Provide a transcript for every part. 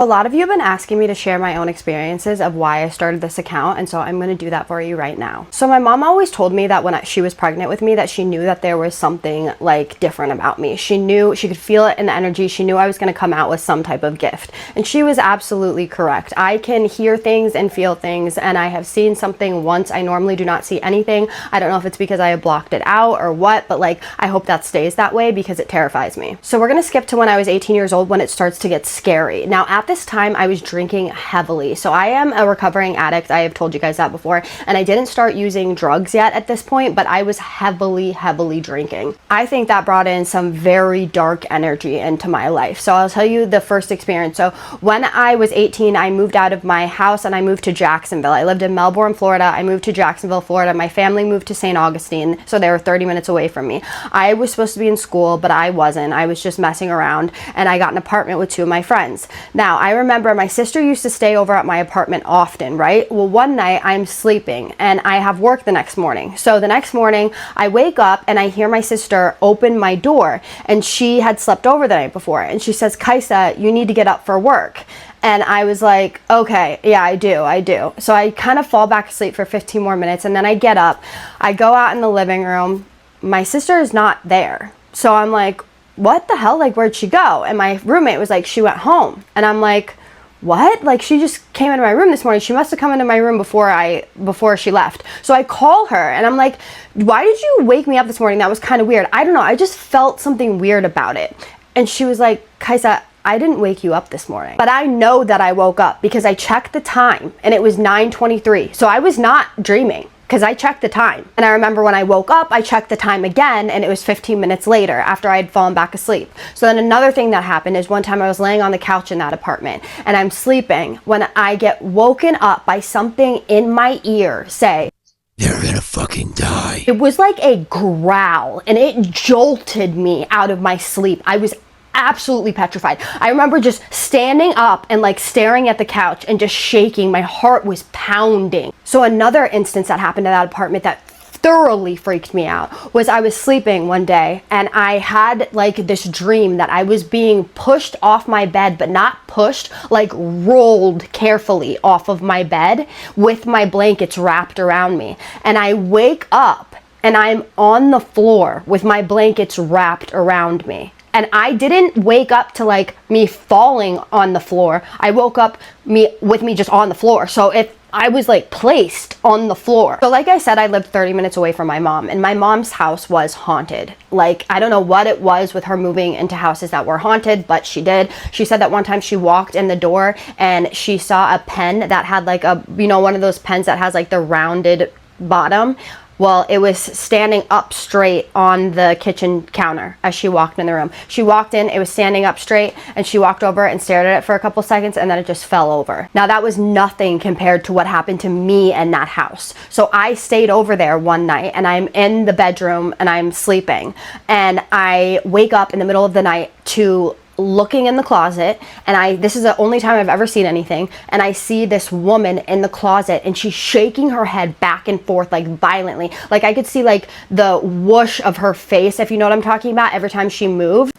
A lot of you have been asking me to share my own experiences of why I started this account, and so I'm going to do that for you right now. So my mom always told me that when she was pregnant with me that she knew that there was something like different about me. She knew, she could feel it in the energy. She knew I was going to come out with some type of gift, and she was absolutely correct. I can hear things and feel things, and I have seen something once. I normally do not see anything. I don't know if it's because I have blocked it out or what, but like I hope that stays that way because it terrifies me. So we're going to skip to when I was 18 years old, when it starts to get scary. Now at this time I was drinking heavily. So I am a recovering addict. I have told you guys that before, and I didn't start using drugs yet at this point, but I was heavily drinking. I think that brought in some very dark energy into my life. So I'll tell you the first experience. So when I was 18, I moved out of my house and I moved to Jacksonville. I lived in Melbourne, Florida. I moved to Jacksonville, Florida. My family moved to St. Augustine, so they were 30 minutes away from me. I was supposed to be in school, but I wasn't. I was just messing around, and I got an apartment with two of my friends. Now I remember my sister used to stay over at my apartment often, right? Well, one night I'm sleeping and I have work the next morning. So the next morning I wake up and I hear my sister open my door, and she had slept over the night before, and she says, "Kaisa, you need to get up for work." And I was like, okay, yeah, I do. So I kind of fall back asleep for 15 more minutes, and then I get up. I go out in the living room. My sister is not there. So I'm like, what the hell? Like, where'd she go? And my roommate was like, she went home. And I'm like, what? Like, she just came into my room this morning. She must have come into my room before she left. So I call her and I'm like, why did you wake me up this morning? That was kind of weird. I don't know. I just felt something weird about it. And she was like, Kaisa, I didn't wake you up this morning, but I know that I woke up because I checked the time and it was 9:23. So I was not dreaming, because I checked the time. And I remember when I woke up, I checked the time again, and it was 15 minutes later after I had fallen back asleep. So then another thing that happened is one time I was laying on the couch in that apartment and I'm sleeping when I get woken up by something in my ear say, "You're gonna fucking die." It was like a growl, and it jolted me out of my sleep. I was absolutely petrified. I remember just standing up and like staring at the couch and just shaking. My heart was pounding. So another instance that happened in that apartment that thoroughly freaked me out was I was sleeping one day and I had like this dream that I was being pushed off my bed, but not pushed, like rolled carefully off of my bed with my blankets wrapped around me. And I wake up and I'm on the floor with my blankets wrapped around me. And I didn't wake up to like me falling on the floor. I woke up with me just on the floor. So if I was like placed on the floor. So like I said, I lived 30 minutes away from my mom, and my mom's house was haunted. Like, I don't know what it was with her moving into houses that were haunted, but she did. She said that one time she walked in the door and she saw a pen that had like a, you know, one of those pens that has like the rounded bottom. Well, it was standing up straight on the kitchen counter as she walked in the room. She walked in, it was standing up straight, and she walked over and stared at it for a couple seconds, and then it just fell over. Now, that was nothing compared to what happened to me in that house. So I stayed over there one night, and I'm in the bedroom, and I'm sleeping. And I wake up in the middle of the night to looking in the closet, and this is the only time I've ever seen anything, and I see this woman in the closet, and she's shaking her head back and forth like violently. Like I could see like the whoosh of her face, if you know what I'm talking about, every time she moved.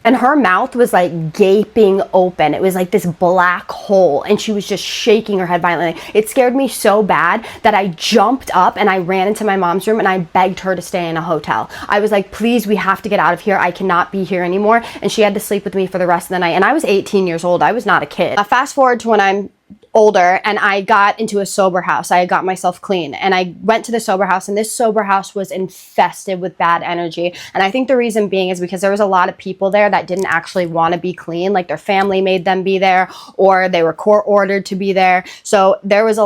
And her mouth was like gaping open. It was like this black hole, and she was just shaking her head violently. It scared me so bad that I jumped up and I ran into my mom's room and I begged her to stay in a hotel. I was like, please, we have to get out of here. I cannot be here anymore. And she had to sleep with me for the rest of the night. And I was 18 years old. I was not a kid. Fast forward to when I'm older and I got into a sober house. I got myself clean and I went to the sober house, and this sober house was infested with bad energy. And I think the reason being is because there was a lot of people there that didn't actually want to be clean. Like their family made them be there, or they were court ordered to be there. So there was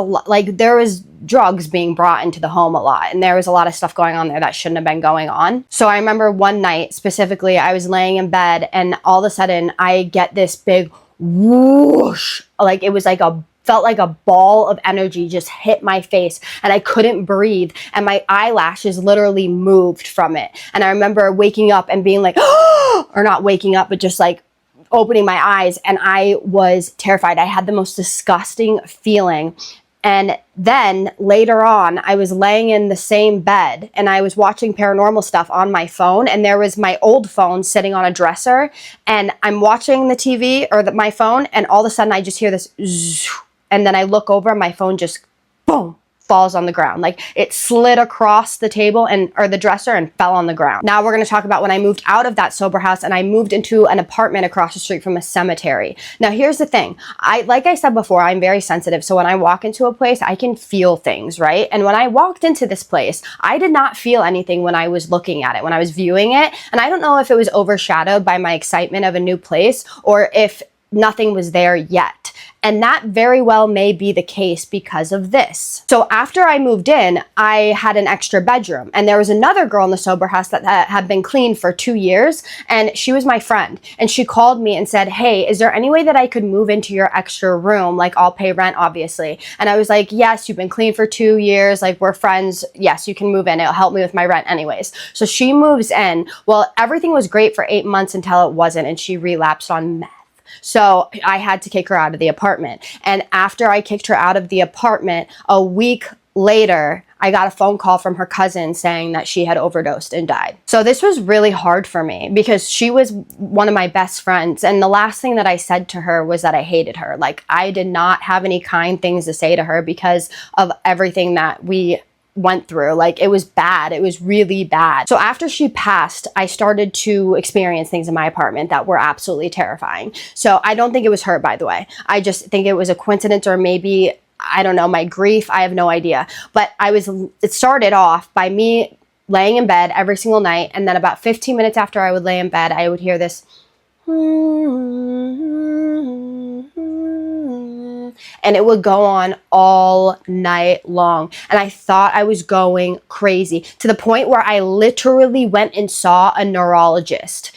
there was drugs being brought into the home a lot, and there was a lot of stuff going on there that shouldn't have been going on. So I remember one night specifically, I was laying in bed and all of a sudden I get this big whoosh, like it was like felt like a ball of energy just hit my face, and I couldn't breathe, and my eyelashes literally moved from it. And I remember waking up and being like, or not waking up, but just like opening my eyes, and I was terrified. I had the most disgusting feeling. And then later on, I was laying in the same bed and I was watching paranormal stuff on my phone, and there was my old phone sitting on a dresser, and I'm watching the TV or my phone, and all of a sudden I just hear this zzz, and then I look over and my phone just boom falls on the ground. Like it slid across the table or the dresser and fell on the ground. Now we're going to talk about when I moved out of that sober house and I moved into an apartment across the street from a cemetery. Now here's the thing. Like I said before, I'm very sensitive. So when I walk into a place, I can feel things, right? And when I walked into this place, I did not feel anything when I was looking at it, when I was viewing it. And I don't know if it was overshadowed by my excitement of a new place or if nothing was there yet. And that very well may be the case because of this. So after I moved in, I had an extra bedroom, and there was another girl in the sober house that had been clean for 2 years, and she was my friend. And she called me and said, hey, is there any way that I could move into your extra room? Like, I'll pay rent, obviously. And I was like, yes, you've been clean for 2 years. Like, we're friends. Yes, you can move in. It'll help me with my rent anyways. So she moves in. Well, everything was great for 8 months until it wasn't, and she relapsed on meth. So I had to kick her out of the apartment. And after I kicked her out of the apartment, a week later, I got a phone call from her cousin saying that she had overdosed and died. So this was really hard for me because she was one of my best friends. And the last thing that I said to her was that I hated her. Like, I did not have any kind things to say to her because of everything that we went through. Like, it was bad. It was really bad. So after she passed, I started to experience things in my apartment that were absolutely terrifying. So I don't think it was her, by the way. I just think it was a coincidence, or maybe, I don't know, my grief. I have no idea. But it started off by me laying in bed every single night. And then about 15 minutes after I would lay in bed, I would hear this and it would go on all night long. And I thought I was going crazy, to the point where I literally went and saw a neurologist.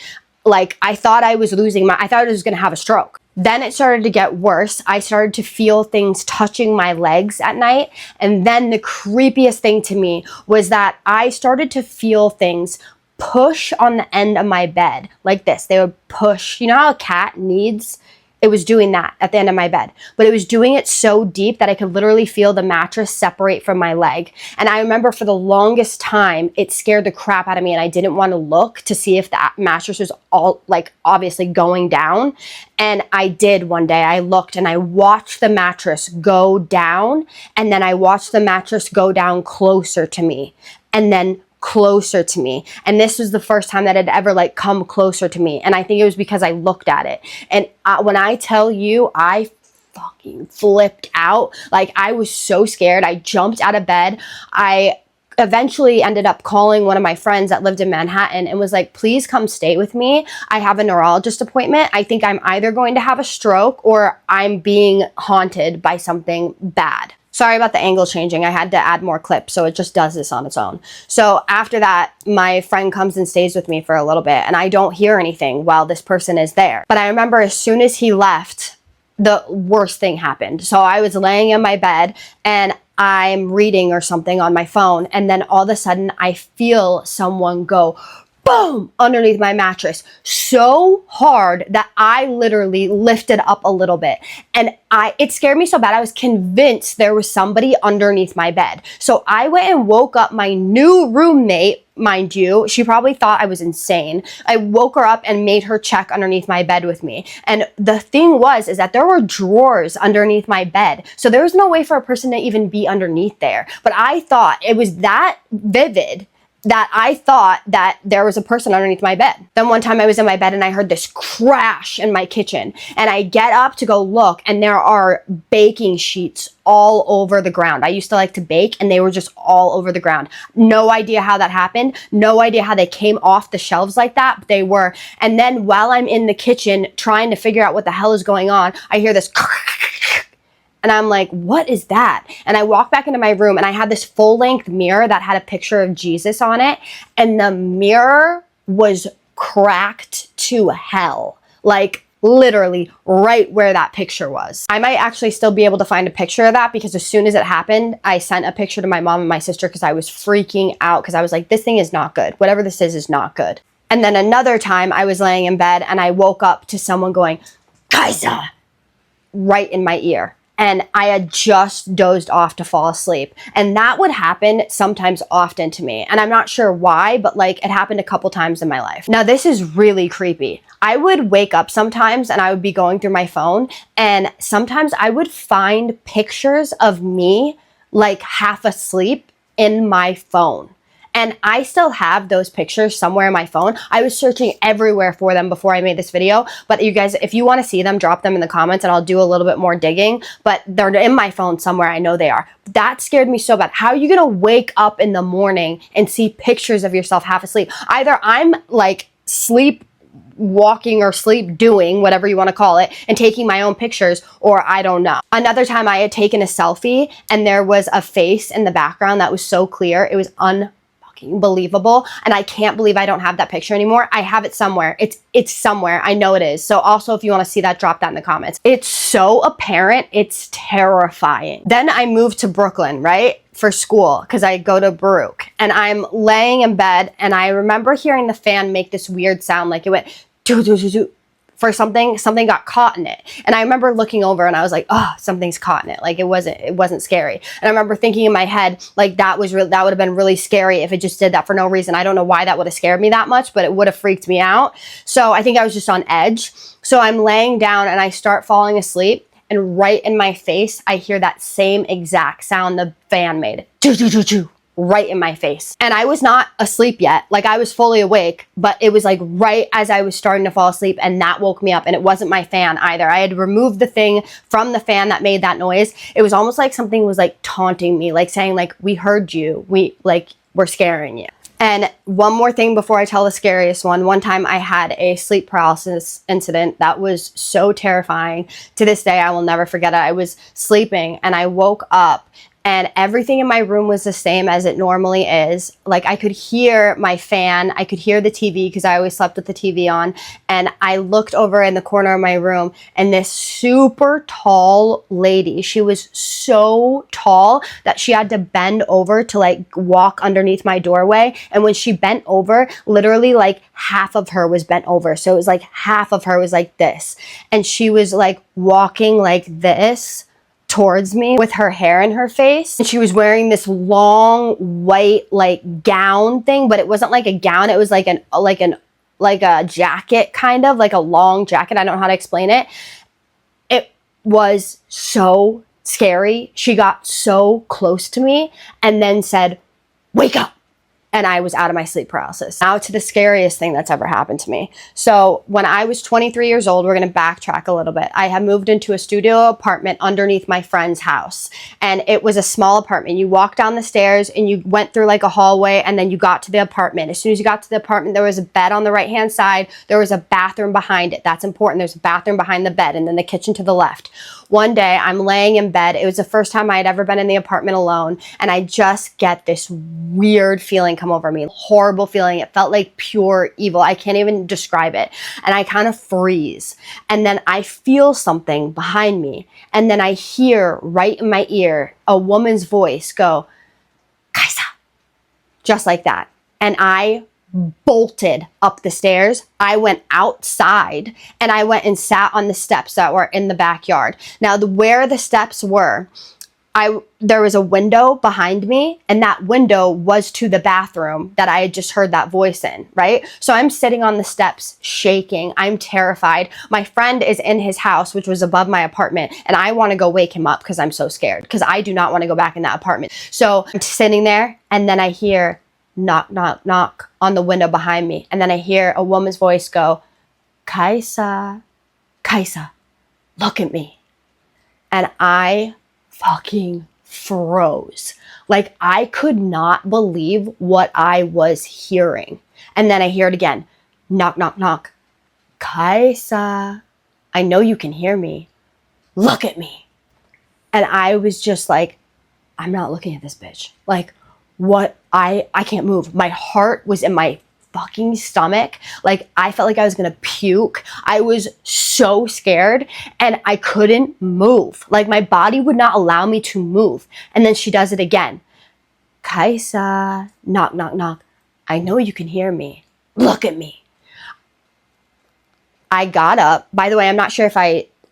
Like, I thought I was I thought I was going to have a stroke. Then it started to get worse. I started to feel things touching my legs at night. And then the creepiest thing to me was that I started to feel things push on the end of my bed like this. They would push. You know how a cat needs? It was doing that at the end of my bed, but it was doing it so deep that I could literally feel the mattress separate from my leg. And I remember for the longest time, it scared the crap out of me, and I didn't want to look to see if the mattress was all, like, obviously going down. And I did one day. I looked and I watched the mattress go down, and then I watched the mattress go down closer to me, and then closer to me. And this was the first time that it ever like come closer to me. And I think it was because I looked at it. And when I tell you, I fucking flipped out. Like, I was so scared. I jumped out of bed. I eventually ended up calling one of my friends that lived in Manhattan and was like, please come stay with me. I have a neurologist appointment. I think I'm either going to have a stroke or I'm being haunted by something bad. Sorry about the angle changing. I had to add more clips, so it just does this on its own. So after that, my friend comes and stays with me for a little bit, and I don't hear anything while this person is there. But I remember as soon as he left, the worst thing happened. So I was laying in my bed, and I'm reading or something on my phone, and then all of a sudden, I feel someone go boom underneath my mattress so hard that I literally lifted up a little bit, and it scared me so bad. I was convinced there was somebody underneath my bed. So I went and woke up my new roommate. Mind you, she probably thought I was insane. I woke her up and made her check underneath my bed with me. And the thing is that there were drawers underneath my bed. So there was no way for a person to even be underneath there. But I thought it was that vivid that I thought that there was a person underneath my bed. Then one time I was in my bed and I heard this crash in my kitchen, and I get up to go look, and there are baking sheets all over the ground. I used to like to bake, and they were just all over the ground. No idea how that happened. No idea how they came off the shelves like that, but they were. And then while I'm in the kitchen trying to figure out what the hell is going on, I hear this and I'm like, what is that? And I walk back into my room, and I had this full-length mirror that had a picture of Jesus on it. And the mirror was cracked to hell. Like, literally right where that picture was. I might actually still be able to find a picture of that, because as soon as it happened, I sent a picture to my mom and my sister because I was freaking out, because I was like, this thing is not good. Whatever this is not good. And then another time I was laying in bed and I woke up to someone going, Kaiser, right in my ear. and I had just dozed off to fall asleep. And that would happen sometimes often to me. And I'm not sure why, but like it happened a couple times in my life. Now this is really creepy. I would wake up sometimes and I would be going through my phone, and sometimes I would find pictures of me like half asleep in my phone. And I still have those pictures somewhere in my phone. I was searching everywhere for them before I made this video. But you guys, if you want to see them, drop them in the comments and I'll do a little bit more digging. But they're in my phone somewhere. I know they are. That scared me so bad. How are you going to wake up in the morning and see pictures of yourself half asleep? Either I'm like sleep walking or sleep doing, whatever you want to call it, and taking my own pictures, or I don't know. Another time I had taken a selfie and there was a face in the background that was so clear. It was unbelievable, and I can't believe I don't have that picture anymore. I have it somewhere. It's somewhere. I know it is. So also, if you want to see that, drop that in the comments. It's so apparent. It's terrifying. Then I moved to Brooklyn, right, for school, because I go to Baruch, and I'm laying in bed, and I remember hearing the fan make this weird sound, like it went doo doo doo doo. For something got caught in it. And I remember looking over and I was like, oh, something's caught in it. Like it wasn't scary. And I remember thinking in my head, like that would have been really scary if it just did that for no reason. I don't know why that would have scared me that much, but it would have freaked me out. So I think I was just on edge. So I'm laying down and I start falling asleep, and right in my face, I hear that same exact sound the fan made. Choo, choo, choo, choo. Right in my face. And I was not asleep yet. Like I was fully awake, but it was like right as I was starting to fall asleep, and that woke me up. And it wasn't my fan either. I had removed the thing from the fan that made that noise. It was almost like something was like taunting me, like saying like, we heard you. We're scaring you. And one more thing before I tell the scariest one. One time I had a sleep paralysis incident that was so terrifying. To this day, I will never forget it. I was sleeping and I woke up, and everything in my room was the same as it normally is. Like I could hear my fan, I could hear the TV, because I always slept with the TV on. And I looked over in the corner of my room, and this super tall lady, she was so tall that she had to bend over to like walk underneath my doorway. And when she bent over, literally like half of her was bent over. So it was like half of her was like this. And she was like walking like this towards me with her hair in her face. And she was wearing this long white like gown thing, but it wasn't like a gown. It was like a jacket, kind of like a long jacket. I don't know how to explain it. It was so scary. She got so close to me and then said, "Wake up." And I was out of my sleep paralysis. Now to the scariest thing that's ever happened to me. So when I was 23 years old, we're gonna backtrack a little bit. I had moved into a studio apartment underneath my friend's house. And it was a small apartment. You walked down the stairs and you went through like a hallway, and then you got to the apartment. As soon as you got to the apartment, there was a bed on the right-hand side. There was a bathroom behind it. That's important. There's a bathroom behind the bed, and then the kitchen to the left. One day I'm laying in bed. It was the first time I had ever been in the apartment alone. And I just get this weird feeling come over me. Horrible feeling. It felt like pure evil. I can't even describe it. And I kind of freeze. And then I feel something behind me. And then I hear right in my ear a woman's voice go, "Kaisa." Just like that. And I bolted up the stairs. I went outside and I went and sat on the steps that were in the backyard. Now, where the steps were, there was a window behind me, and that window was to the bathroom that I had just heard that voice in, right? So I'm sitting on the steps shaking. I'm terrified. My friend is in his house, which was above my apartment, and I want to go wake him up because I'm so scared, because I do not want to go back in that apartment. So I'm sitting there, and then I hear knock, knock, knock on the window behind me. And then I hear a woman's voice go, "Kaisa, Kaisa, look at me." And I fucking froze. Like I could not believe what I was hearing. And then I hear it again. Knock, knock, knock. "Kaisa, I know you can hear me. Look at me." And I was just like, I'm not looking at this bitch. Like, what? I can't move. My heart was in my fucking stomach. Like I felt like I was gonna puke. I was so scared and I couldn't move. Like my body would not allow me to move. And then she does it again. "Kaisa, knock, knock, knock. I know you can hear me. Look at me." I got up. By the way, I'm not sure if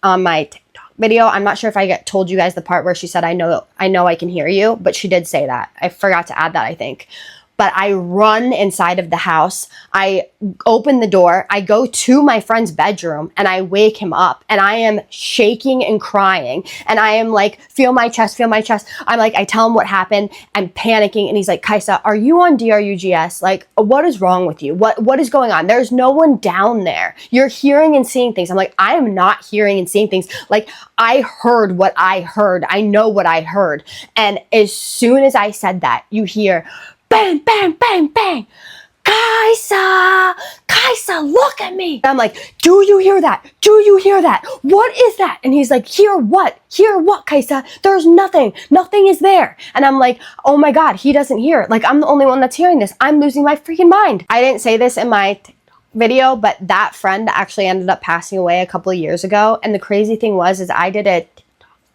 on my TikTok video, I'm not sure if I told you guys the part where she said, I know I can hear you, but she did say that. I forgot to add that, I think. But I run inside of the house. I open the door. I go to my friend's bedroom and I wake him up, and I am shaking and crying. And I am like, feel my chest, feel my chest. I'm like, I tell him what happened. I'm panicking. And he's like, Kaisa, are you on DRUGS? Like, what is wrong with you? What is going on? There's no one down there. You're hearing and seeing things. I'm like, I am not hearing and seeing things. Like, I heard what I heard. I know what I heard. And as soon as I said that, you hear bang, bang, bang, bang. Kaisa, Kaisa, look at me. I'm like, do you hear that? Do you hear that? What is that? And he's like, hear what? Hear what, Kaisa? There's nothing. Nothing is there. And I'm like, oh my God, he doesn't hear it. Like, I'm the only one that's hearing this. I'm losing my freaking mind. I didn't say this in my video, but that friend actually ended up passing away a couple of years ago. And the crazy thing was, is I did a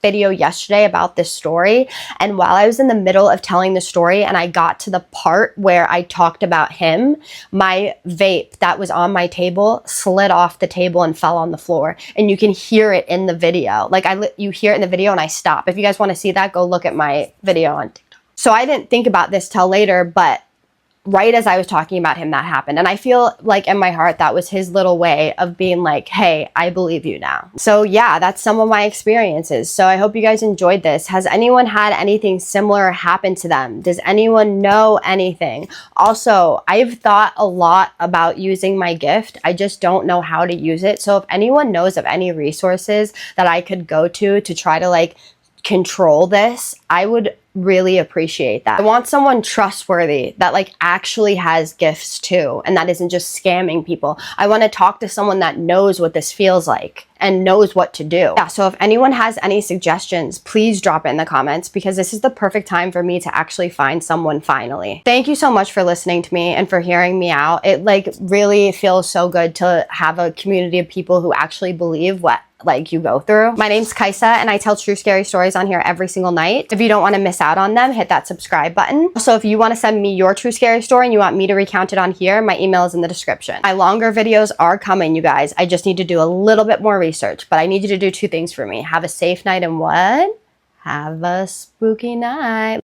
video yesterday about this story, and while I was in the middle of telling the story and I got to the part where I talked about him, my vape that was on my table slid off the table and fell on the floor, and you can hear it in the video. Like, you hear it in the video, and I stop. If you guys want to see that, go look at my video on TikTok. So I didn't think about this till later, but right as I was talking about him, that happened. And I feel like in my heart, that was his little way of being like, hey, I believe you now. So yeah, that's some of my experiences. So I hope you guys enjoyed this. Has anyone had anything similar happen to them? Does anyone know anything? Also, I've thought a lot about using my gift. I just don't know how to use it. So if anyone knows of any resources that I could go to try to like control this, I would really appreciate that. I want someone trustworthy that like actually has gifts too, and that isn't just scamming people. I want to talk to someone that knows what this feels like and knows what to do. Yeah, so if anyone has any suggestions, please drop it in the comments, because this is the perfect time for me to actually find someone finally. Thank you so much for listening to me and for hearing me out. It like really feels so good to have a community of people who actually believe what like you go through. My name's Kaisa, and I tell true scary stories on here every single night. If you don't want to miss out on them, hit that subscribe button. Also, if you want to send me your true scary story and you want me to recount it on here, my email is in the description. My longer videos are coming, you guys. I just need to do a little bit more research, but I need you to do two things for me. Have a safe night, and what? Have a spooky night.